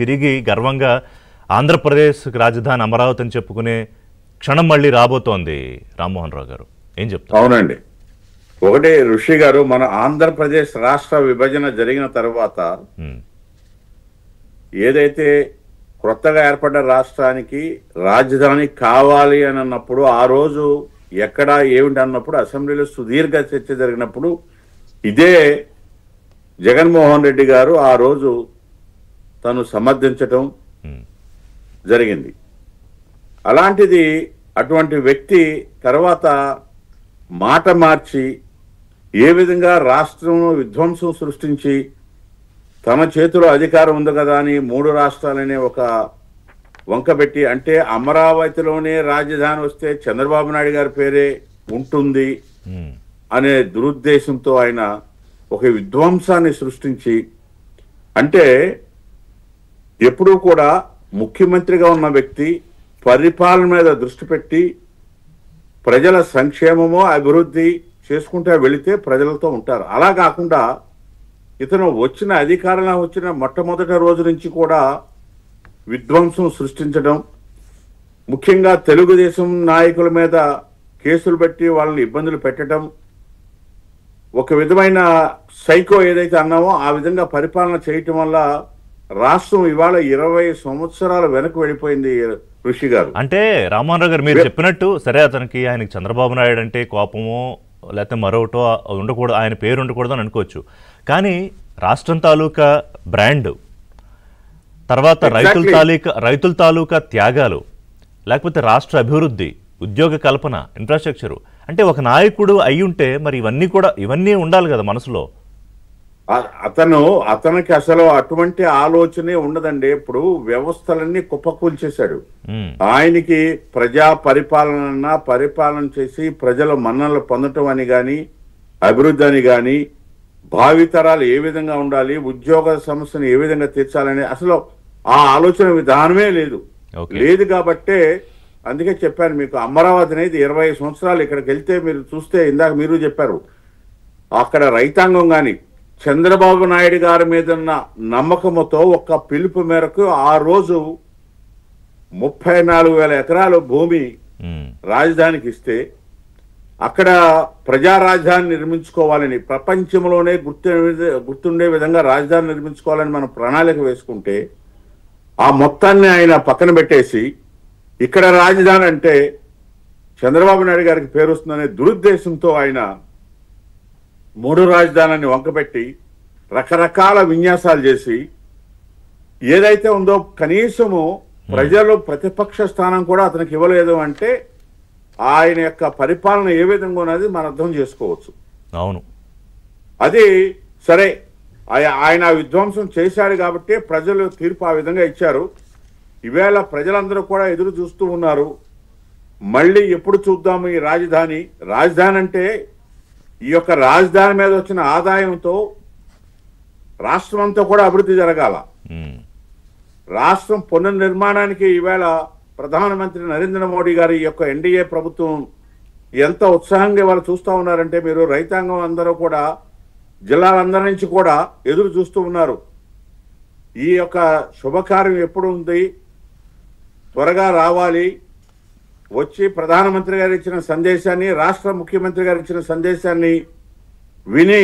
తిరిగి గర్వంగా ఆంధ్రప్రదేశ్ రాజధాని అమరావతి అని చెప్పుకునే క్షణం మళ్ళీ రాబోతోంది. రామ్మోహన్ రావు గారు ఏం చెప్తారు? అవునండి. ఒకటి ఋషి గారు, మన ఆంధ్రప్రదేశ్ రాష్ట్ర విభజన జరిగిన తర్వాత ఏదైతే కొత్తగా ఏర్పడ్డ రాష్ట్రానికి రాజధాని కావాలి అని అన్నప్పుడు, ఆ రోజు ఎక్కడ ఏమిటి అన్నప్పుడు అసెంబ్లీలో సుదీర్ఘ చర్చ జరిగినప్పుడు ఇదే జగన్మోహన్ రెడ్డి గారు ఆ రోజు తను సమర్థించటం జరిగింది. అలాంటిది అటువంటి వ్యక్తి తర్వాత మాట మార్చి ఏ విధంగా రాష్ట్రంలో విధ్వంసం సృష్టించి తన చేతిలో అధికారం ఉంది కదా అని 3 రాష్ట్రాలనే ఒక వంకబెట్టి, అంటే అమరావతిలోనే రాజధాని వస్తే చంద్రబాబు నాయుడు గారి పేరే ఉంటుంది అనే దురుద్దేశంతో ఆయన ఒక విధ్వంసాన్ని సృష్టించి, అంటే ఎప్పుడూ కూడా ముఖ్యమంత్రిగా ఉన్న వ్యక్తి పరిపాలన మీద దృష్టి పెట్టి ప్రజల సంక్షేమమో అభివృద్ధి చేసుకుంటూ వెళితే ప్రజలతో ఉంటారు. అలా కాకుండా ఇతను అధికారంలో వచ్చిన మొట్టమొదటి రోజు నుంచి కూడా విధ్వంసం సృష్టించడం, ముఖ్యంగా తెలుగుదేశం నాయకుల మీద కేసులు పెట్టి వాళ్ళని ఇబ్బందులు పెట్టడం, ఒక విధమైన సైకో ఏదైతే అన్నామో ఆ విధంగా పరిపాలన చేయటం వల్ల రాష్ట్రం ఇవాళ 20 సంవత్సరాల వెనక్కి వెళ్ళిపోయింది. ఋషి గారు, అంటే రామ్మోహన్ రావు గారు మీరు చెప్పినట్టు సరే, అతనికి ఆయనకి చంద్రబాబు నాయుడు అంటే కోపమో లేకపోతే మరొకటో ఉండకూడదు, ఆయన పేరు ఉండకూడదు అని అనుకోవచ్చు. కానీ రాష్ట్రం తాలూకా బ్రాండ్, తర్వాత రైతుల తాలూకా త్యాగాలు, లేకపోతే రాష్ట్ర అభివృద్ధి, ఉద్యోగ కల్పన, ఇన్ఫ్రాస్ట్రక్చరు, అంటే ఒక నాయకుడు అయి ఉంటే మరి ఇవన్నీ ఉండాలి కదా మనసులో. అతనికి అసలు అటువంటి ఆలోచనే ఉండదండి. ఇప్పుడు వ్యవస్థలన్నీ కుప్పకూల్చేశాడు. ఆయనకి ప్రజా పరిపాలన చేసి ప్రజల మన్ననలు పొందటం అని గాని, అభివృద్ధి అని గాని, భావితరాలు ఏ విధంగా ఉండాలి, ఉద్యోగ సమస్యను ఏ విధంగా తీర్చాలని అసలు ఆ ఆలోచన విధానమే లేదు కాబట్టే అందుకే చెప్పాను మీకు, అమరావతి అనేది 20 సంవత్సరాలు ఇక్కడికి వెళ్తే మీరు చూస్తే, ఇందాక మీరు చెప్పారు, అక్కడ రైతాంగం కానీ చంద్రబాబు నాయుడు గారి మీద ఉన్న నమ్మకంతో ఒక పిలుపు మేరకు ఆ రోజు 34,000 ఎకరాలు భూమి రాజధానికి ఇస్తే, అక్కడ ప్రజా రాజధాని నిర్మించుకోవాలని, ప్రపంచంలోనే గుర్తుండే విధంగా రాజధాని నిర్మించుకోవాలని మనం ప్రణాళిక వేసుకుంటే, ఆ మొత్తాన్ని ఆయన పక్కన పెట్టేసి ఇక్కడ రాజధాని అంటే చంద్రబాబు నాయుడు గారికి పేరు వస్తుందనే దురుద్దేశంతో ఆయన 3 రాజధానిని వంకపెట్టి రకరకాల విన్యాసాలు చేసి, ఏదైతే ఉందో కనీసము ప్రజలు ప్రతిపక్ష స్థానం కూడా అతనికి ఇవ్వలేదు అంటే ఆయన యొక్క పరిపాలన ఏ విధంగా ఉన్నది మనం అర్థం చేసుకోవచ్చు. అవును, అది సరే, ఆయన విధ్వంసం చేశాడు కాబట్టి ప్రజలు తీర్పు ఆ విధంగా ఇచ్చారు. ఈవేళ ప్రజలందరూ కూడా ఎదురు చూస్తూ ఉన్నారు, మళ్ళీ ఎప్పుడు చూద్దాము ఈ రాజధాని అంటే ఈ యొక్క రాజధాని మీద వచ్చిన ఆదాయంతో రాష్ట్రం అంతా కూడా అభివృద్ధి జరగాల. రాష్ట్రం పునర్నిర్మాణానికి ఈవేళ ప్రధానమంత్రి నరేంద్ర మోడీ గారి యొక్క ఎన్డీఏ ప్రభుత్వం ఎంత ఉత్సాహంగా వాళ్ళు చూస్తూ ఉన్నారంటే, మీరు రైతాంగం అందరూ కూడా జిల్లాలందరి నుంచి కూడా ఎదురు చూస్తూ ఉన్నారు. ఈ యొక్క శుభకార్యం ఎప్పుడు ఉంది, త్వరగా రావాలి, వచ్చి ప్రధానమంత్రి గారు ఇచ్చిన సందేశాన్ని, రాష్ట్ర ముఖ్యమంత్రి గారు ఇచ్చిన సందేశాన్ని విని